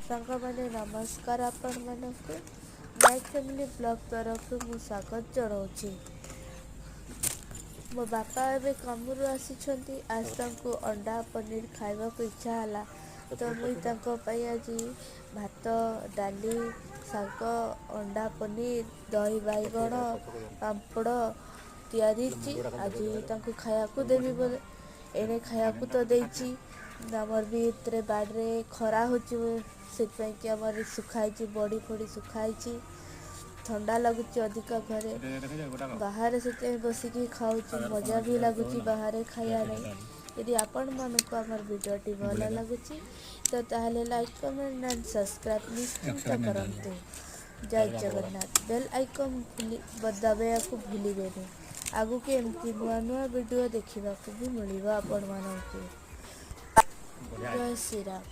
सांग मैंने नमस्कार आपण मानक नाइट फैमिली ब्लॉग तरफ मु स्वागत जनाऊँगी। मो बापा एवं कामरू आसी आज तांको अंडा पनीर खावा इच्छा है तो मुई आज भात डाली शाग अंडा पनीर दही बैगण पापड़ तैयारी आज तांको खाया देवी बोले एने खाया तो देची आमर भी इतने बाड़े खरा हो कि आमर सुखाई बड़ी फड़ी सुखाई ठंडा लगुच अधिक घरे बाहर से बसिकी खाऊ मजा भी लगुच बाहर खाया नहीं। यदि आपण मानक आमर वीडियोटी भल लगुच तो ताहले लाइक कमेंट एंड सब्सक्राइब निश्चिंत करंतु। जय जगन्नाथ। बेल आइकन दबाया को भूलिबेनी आगु के एमती नुआ नुआ वीडियो देखा भी मिल आपण मानक। जय श्री राम।